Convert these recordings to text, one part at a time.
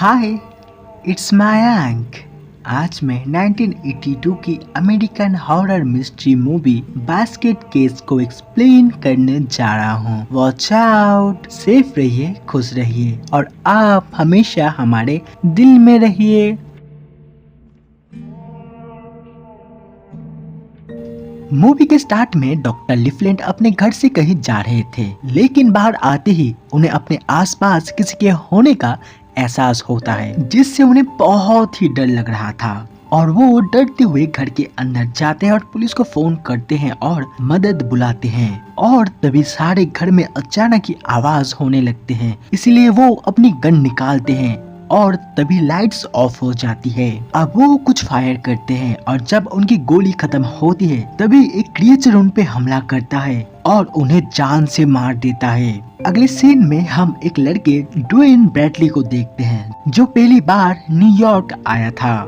हाय, it's Mayank. आज मैं 1982 की American horror mystery movie basket case को एक्सप्लेन करने जा रहा हूँ। वॉच आउट, सेफ रहिए, खुश रहिए और आप हमेशा हमारे दिल में रहिए। मूवी के स्टार्ट में डॉक्टर लिफलेंट अपने घर से कहीं जा रहे थे, लेकिन बाहर आते ही उन्हें अपने आसपास किसी के होने का एहसास होता है, जिससे उन्हें बहुत ही डर लग रहा था और वो डरते हुए घर के अंदर जाते हैं और पुलिस को फोन करते हैं और मदद बुलाते हैं। और तभी सारे घर में अचानक ही आवाज होने लगते हैं, इसलिए वो अपनी गन निकालते हैं और तभी लाइट्स ऑफ हो जाती है। अब वो कुछ फायर करते हैं और जब उनकी गोली खत्म होती है तभी एक क्रिएचर उन पे हमला करता है और उन्हें जान से मार देता है। अगले सीन में हम एक लड़के ड्वेन ब्रैडली को देखते हैं, जो पहली बार न्यूयॉर्क आया था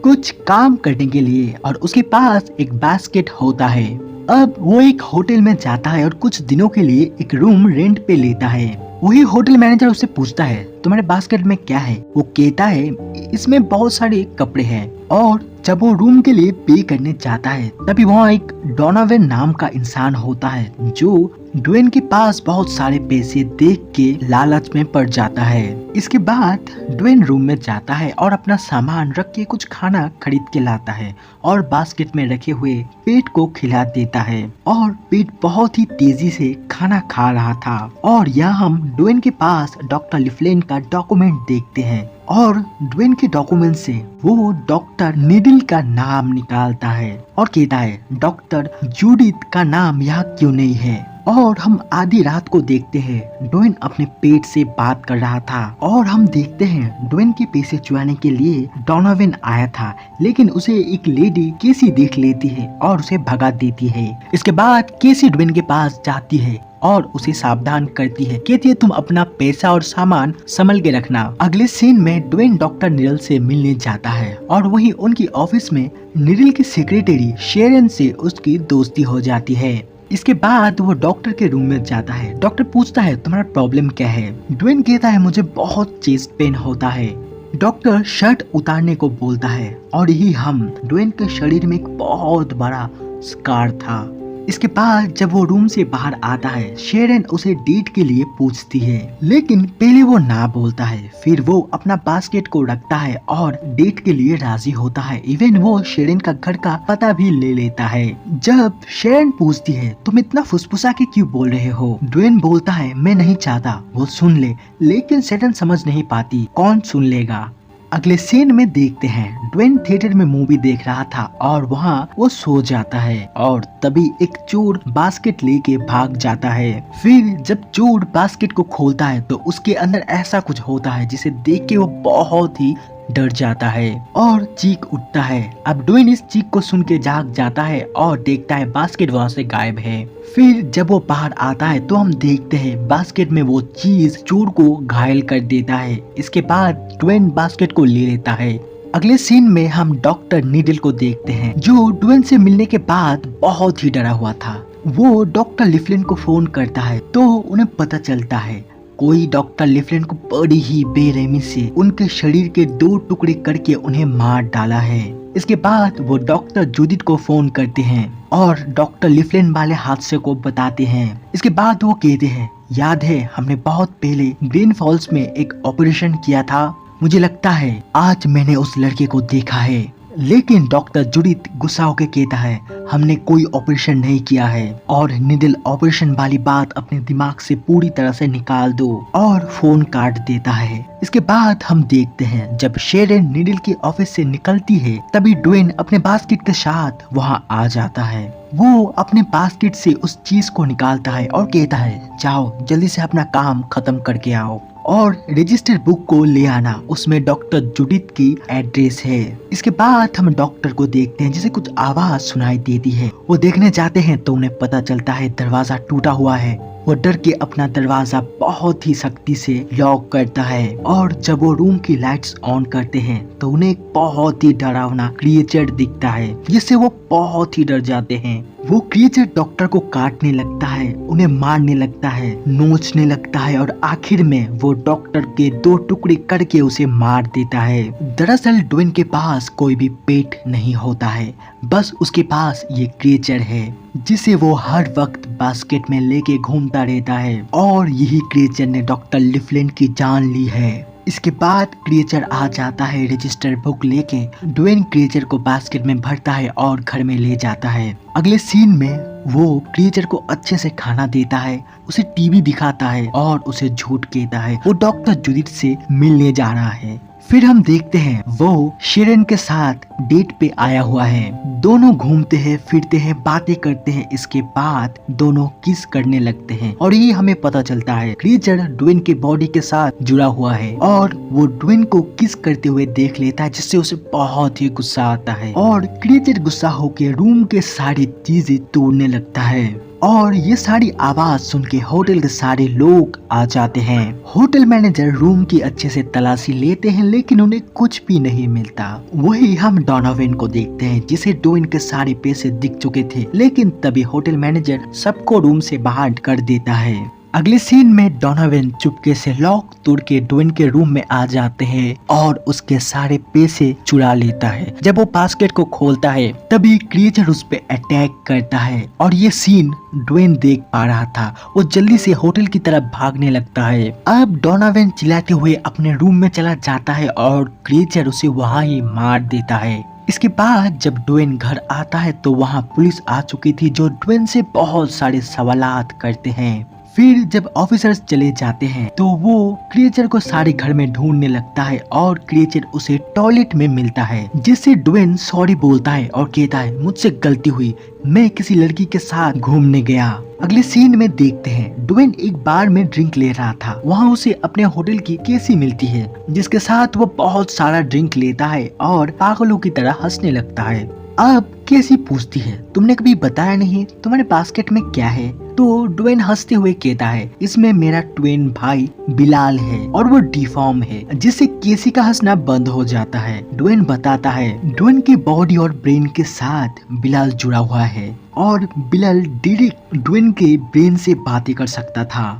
कुछ काम करने के लिए और उसके पास एक बास्केट होता है। अब वो एक होटल में जाता है और कुछ दिनों के लिए एक रूम रेंट पे लेता है। वही होटल मैनेजर उससे पूछता है, तुम्हारे बास्केट में क्या है? वो कहता है, इसमें बहुत सारे कपड़े हैं। और जब वो रूम के लिए पे करने जाता है तभी वहाँ एक डोनावेन नाम का इंसान होता है, जो ड्वेन के पास बहुत सारे पैसे देख के लालच में पड़ जाता है। इसके बाद ड्वेन रूम में जाता है और अपना सामान रख के कुछ खाना खरीद के लाता है और बास्केट में रखे हुए पेट को खिला देता है और पेट बहुत ही तेजी से खाना खा रहा था। और यहाँ हम ड्वेन के पास डॉक्टर लिफलेंट का डॉक्यूमेंट देखते हैं और ड्वेन के डॉक्यूमेंट से वो डॉक्टर नीडल का नाम निकालता है और कहता है, डॉक्टर जूडिथ का नाम यहाँ क्यों नहीं है? और हम आधी रात को देखते हैं ड्वेन अपने पेट से बात कर रहा था और हम देखते हैं ड्वेन के पैसे चुराने के लिए डोनावेन आया था, लेकिन उसे एक लेडी केसी देख लेती है और उसे भगा देती है। इसके बाद केसी ड्वेन के पास जाती है और उसे सावधान करती है, कहती है तुम अपना पैसा और सामान संभल के रखना। अगले सीन में ड्वेन डॉक्टर नीडल से मिलने जाता है और वहीं उनकी ऑफिस में नीडल की सेक्रेटरी शेरन से उसकी दोस्ती हो जाती है। इसके बाद वो डॉक्टर के रूम में जाता है। डॉक्टर पूछता है, तुम्हारा प्रॉब्लम क्या है? ड्वेन कहता है, मुझे बहुत चेस्ट पेन होता है। डॉक्टर शर्ट उतारने को बोलता है और यही हम ड्वेन के शरीर में एक बहुत बड़ा स्कार था। इसके बाद जब वो रूम से बाहर आता है, शेरन उसे डेट के लिए पूछती है, लेकिन पहले वो ना बोलता है। फिर वो अपना बास्केट को रखता है और डेट के लिए राजी होता है। इवन वो शेरन का घर का पता भी ले लेता है। जब शेरन पूछती है, तुम इतना फुसफुसा के क्यों बोल रहे हो? ड्वेन बोलता है, मैं नहीं चाहता वो सुन ले, लेकिन शेरन समझ नहीं पाती, कौन सुन लेगा। अगले सीन में देखते हैं ड्वेन थिएटर में मूवी देख रहा था और वहाँ वो सो जाता है और तभी एक चोर बास्केट लेके भाग जाता है। फिर जब चोर बास्केट को खोलता है तो उसके अंदर ऐसा कुछ होता है जिसे देख के वो बहुत ही डर जाता है और चीख उठता है। अब ड्वेन इस चीख को सुन के जाग जाता है और देखता है बास्केट वहाँ से गायब है। फिर जब वो बाहर आता है तो हम देखते हैं बास्केट में वो चीज चोर को घायल कर देता है। इसके बाद ड्वेन बास्केट को ले लेता है। अगले सीन में हम डॉक्टर नीडल को देखते हैं, जो ड्वेन से मिलने के बाद बहुत ही डरा हुआ था। वो डॉक्टर लिफलेंट को फोन करता है तो उन्हें पता चलता है कोई डॉक्टर लिफलेंट को बड़ी ही बेरहमी से उनके शरीर के 2 टुकड़े करके उन्हें मार डाला है। इसके बाद वो डॉक्टर जूडिथ को फोन करते हैं और डॉक्टर लिफलेंट वाले हादसे को बताते हैं। इसके बाद वो कहते हैं, याद है हमने बहुत पहले ग्रीन फॉल्स में एक ऑपरेशन किया था? मुझे लगता है आज मैंने उस लड़के को देखा है। लेकिन डॉक्टर जूडिथ गुस्सा होकर कहता है, हमने कोई ऑपरेशन नहीं किया है और नीडल ऑपरेशन वाली बात अपने दिमाग से पूरी तरह से निकाल दो, और फोन काट देता है। इसके बाद हम देखते हैं जब शेरन नीडल की ऑफिस से निकलती है तभी ड्वेन अपने बास्केट के साथ वहाँ आ जाता है। वो अपने बास्केट से उस चीज को निकालता है और कहता है, जाओ जल्दी से अपना काम खत्म करके आओ और रजिस्टर बुक को ले आना, उसमें डॉक्टर जूडिथ की एड्रेस है। इसके बाद हम डॉक्टर को देखते हैं जिसे कुछ आवाज सुनाई देती है। वो देखने जाते हैं तो उन्हें पता चलता है दरवाजा टूटा हुआ है। वो डर के अपना दरवाजा बहुत ही सख्ती से लॉक करता है और जब वो रूम की लाइट्स ऑन करते हैं तो उन्हें एक बहुत ही डरावना क्रिएचर दिखता है, जिससे वो बहुत ही डर जाते हैं। वो क्रिएचर डॉक्टर को काटने लगता है, उन्हें मारने लगता है, नोचने लगता है और आखिर में वो डॉक्टर के 2 टुकड़े करके उसे मार देता है। दरअसल ड्वेन के पास कोई भी पेट नहीं होता है, बस उसके पास ये क्रिएचर है जिसे वो हर वक्त बास्केट में लेके घूमता रहता है और यही क्रिएचर ने डॉक्टर लिफलिंट की जान ली है। इसके बाद क्रिएचर आ जाता है रजिस्टर बुक लेके, ड्वेन क्रिएचर को बास्केट में भरता है और घर में ले जाता है। अगले सीन में वो क्रिएचर को अच्छे से खाना देता है, उसे टीवी दिखाता है और उसे झूठ कहता है वो डॉक्टर जूडिथ से मिलने जा रहा है। फिर हम देखते हैं वो शेरन के साथ डेट पे आया हुआ है। दोनों घूमते हैं, फिरते हैं, बातें करते हैं। इसके बाद दोनों किस करने लगते हैं और ये हमें पता चलता है क्रिएचर ड्वेन के बॉडी के साथ जुड़ा हुआ है और वो ड्वेन को किस करते हुए देख लेता है, जिससे उसे बहुत ही गुस्सा आता है और क्रिएचर गुस्सा होकर रूम के सारी चीजें तोड़ने लगता है और ये सारी आवाज सुन के होटल के सारे लोग आ जाते हैं। होटल मैनेजर रूम की अच्छे से तलाशी लेते हैं लेकिन उन्हें कुछ भी नहीं मिलता। वही हम डोनोवन को देखते हैं जिसे ड्वेन के सारे पैसे दिख चुके थे, लेकिन तभी होटल मैनेजर सबको रूम से बाहर कर देता है। अगले सीन में डोनोवन चुपके से लॉक तोड़ के ड्वेन के रूम में आ जाते हैं और उसके सारे पैसे चुरा लेता है। जब वो बास्केट को खोलता है तभी क्रिएचर उस पे अटैक करता है और ये सीन ड्वेन देख पा रहा था। वो जल्दी से होटल की तरफ भागने लगता है। अब डोनोवन चिल्लाते हुए अपने रूम में चला जाता है और क्रिएचर उसे वहाँ ही मार देता है। इसके बाद जब ड्वेन घर आता है तो वहाँ पुलिस आ चुकी थी जो ड्वेन से बहुत सारे सवालात करते हैं। फिर जब ऑफिसर्स चले जाते हैं तो वो क्रिएचर को सारे घर में ढूंढने लगता है और क्रिएचर उसे टॉयलेट में मिलता है, जिससे ड्वेन सॉरी बोलता है और कहता है मुझसे गलती हुई, मैं किसी लड़की के साथ घूमने गया। अगले सीन में देखते हैं ड्वेन एक बार में ड्रिंक ले रहा था। वहाँ उसे अपने होटल की केसी मिलती है जिसके साथ वो बहुत सारा ड्रिंक लेता है और पागलों की तरह हंसने लगता है। अब केसी पूछती है तुमने कभी बताया नहीं तुम्हारे बास्केट में क्या है, तो ड्वेन हंसते हुए कहता है इसमें मेरा ट्विन भाई बिलाल है और वो डिफॉर्म है, जिससे केसी का हंसना बंद हो जाता है। ड्वेन बताता है ड्वेन की बॉडी और ब्रेन के साथ बिलाल जुड़ा हुआ है और बिलाल डायरेक्ट ड्वेन के ब्रेन से बातें कर सकता था।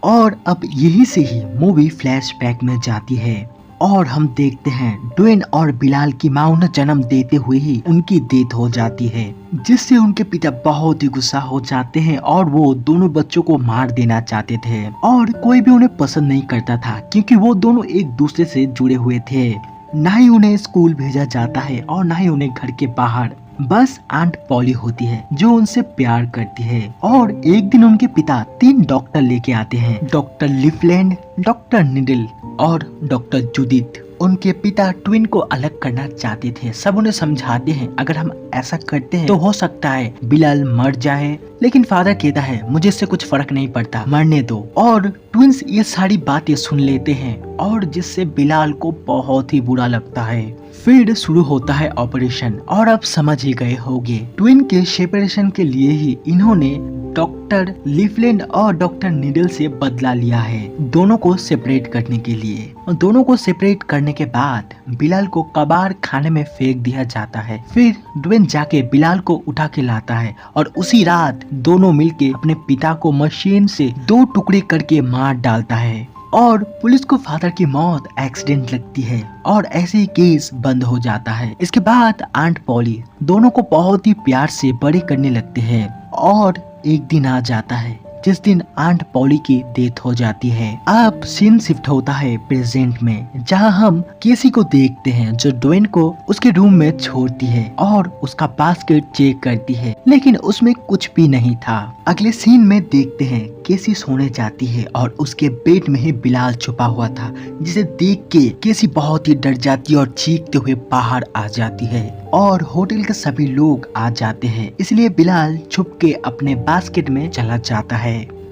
और अब यही से ही मूवी फ्लैशबैक में जाती है और हम देखते हैं ड्वेन और बिलाल की मां उन्हें जन्म देते हुए ही उनकी डेथ हो जाती है, जिससे उनके पिता बहुत ही गुस्सा हो जाते हैं और वो दोनों बच्चों को मार देना चाहते थे और कोई भी उन्हें पसंद नहीं करता था क्योंकि वो दोनों एक दूसरे से जुड़े हुए थे। ना ही उन्हें स्कूल भेजा जाता है और ना ही उन्हें घर के बाहर। बस आंट पॉली होती है जो उनसे प्यार करती है। और एक दिन उनके पिता 3 डॉक्टर लेके आते हैं, डॉक्टर लिफलैंड, डॉक्टर निडल और डॉक्टर जूडिथ। उनके पिता ट्विन को अलग करना चाहते थे। सब उन्हें समझाते हैं अगर हम ऐसा करते हैं तो हो सकता है बिलाल मर जाए, लेकिन फादर कहता है मुझे इससे कुछ फर्क नहीं पड़ता, मरने दो। और ट्विंस ये सारी बातें सुन लेते हैं और जिससे बिलाल को बहुत ही बुरा लगता है। फिर शुरू होता है ऑपरेशन और अब समझ ही गए होंगे ट्विन के सेपरेशन के लिए ही इन्होंने डॉक्टर लिफलैंड और डॉक्टर निडल से बदला लिया है, दोनों को सेपरेट करने के लिए। और दोनों को सेपरेट करने के बाद बिलाल को कबाड़ खाने में फेंक दिया जाता है। फिर ड्वेन जाके बिलाल को उठा के लाता है और उसी रात दोनों मिलके अपने पिता को मशीन से 2 टुकड़े करके मार डालता है। और पुलिस को फादर की मौत एक्सीडेंट लगती है और ऐसे ही केस बंद हो जाता है। इसके बाद आंट पॉली दोनों को बहुत ही प्यार से बड़े करने लगते हैं और एक दिन आ जाता है जिस दिन आंट पॉली की डेथ हो जाती है। अब सीन शिफ्ट होता है प्रेजेंट में, जहां हम केसी को देखते हैं जो ड्वेन को उसके रूम में छोड़ती है और उसका बास्केट चेक करती है, लेकिन उसमें कुछ भी नहीं था। अगले सीन में देखते हैं केसी सोने जाती है और उसके बेड में ही बिलाल छुपा हुआ था, जिसे देख के केसी बहुत ही डर जाती है और चीखते हुए बाहर आ जाती है और होटल के सभी लोग आ जाते हैं, इसलिए बिलाल छुप के अपने बास्केट में चला जाता है।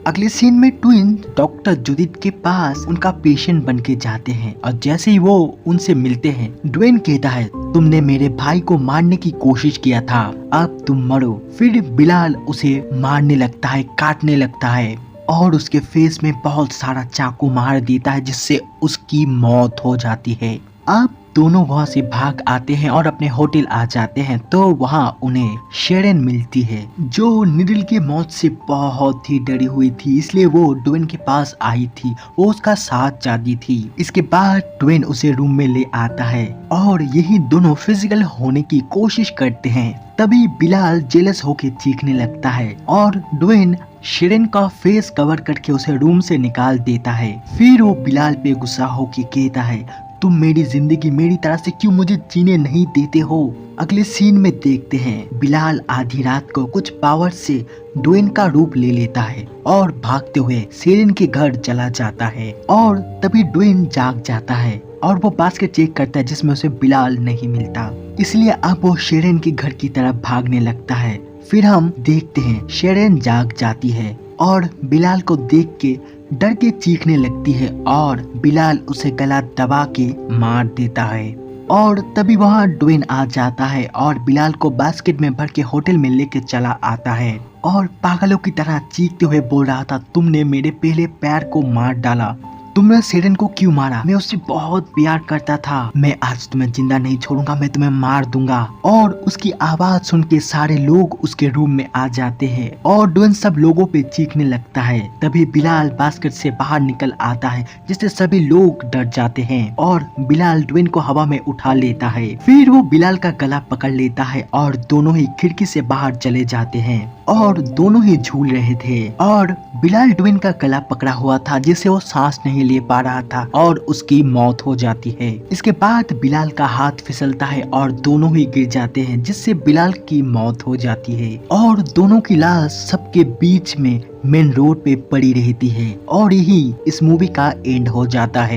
अगले सीन में ट्विन डॉक्टर जूडिथ के पास उनका पेशेंट बन के जाते हैं और जैसे ही वो उनसे मिलते हैं ड्वेन कहता है तुमने मेरे भाई को मारने की कोशिश किया था, अब तुम मरो। फिर बिलाल उसे मारने लगता है, काटने लगता है और उसके फेस में बहुत सारा चाकू मार देता है, जिससे उसकी मौत हो जाती है। अब दोनों वहाँ से भाग आते हैं और अपने होटल आ जाते हैं तो वहाँ उन्हें शेरन मिलती है, जो निडिल की मौत से बहुत ही डरी हुई थी, इसलिए वो ड्वेन के पास आई थी, वो उसका साथ चाहती थी। इसके बाद ड्वेन उसे रूम में ले आता है और यही दोनों फिजिकल होने की कोशिश करते हैं। तभी बिलाल जेलस होके चीखने लगता है और ड्वेन शेरन का फेस कवर करके उसे रूम से निकाल देता है। फिर वो बिलाल पे गुस्सा होके कहता है, तुम मेरी जिंदगी मेरी तरह से क्यों मुझे जीने नहीं देते हो। अगले सीन में देखते हैं बिलाल आधी रात को कुछ पावर से ड्वेन का रूप ले लेता है और भागते हुए शेरन के घर चला जाता है। और तभी ड्वेन जाग जाता है और वो बास्केट चेक करता है जिसमें उसे बिलाल नहीं मिलता, इसलिए अब वो शेरन के घर की तरफ भागने लगता है। फिर हम देखते हैं शेरन जाग जाती है और बिलाल को देख के डर के चीखने लगती है और बिलाल उसे गला दबा के मार देता है। और तभी वहाँ ड्वेन आ जाता है और बिलाल को बास्केट में भर के होटल में लेके चला आता है और पागलों की तरह चीखते हुए बोल रहा था, तुमने मेरे पहले पैर को मार डाला, तुमने शेरन को क्यों मारा, मैं उससे बहुत प्यार करता था, मैं आज तुम्हें जिंदा नहीं छोड़ूंगा, मैं तुम्हें मार दूंगा। और उसकी आवाज सुन के सारे लोग उसके रूम में आ जाते हैं और ड्वेन सब लोगों पे चीखने लगता है। तभी बिलाल बास्केट से बाहर निकल आता है जिससे सभी लोग डर जाते हैं और बिलाल ड्वेन को हवा में उठा लेता है। फिर वो बिलाल का गला पकड़ लेता है और दोनों ही खिड़की से बाहर चले जाते हैं और दोनों ही झूल रहे थे और बिलाल ड्वेन का गला पकड़ा हुआ था जिससे वो सांस नहीं ले पा रहा था और उसकी मौत हो जाती है। इसके बाद बिलाल का हाथ फिसलता है और दोनों ही गिर जाते हैं जिससे बिलाल की मौत हो जाती है और दोनों की लाश सबके बीच में मेन रोड पे पड़ी रहती है और यही इस मूवी का एंड हो जाता है।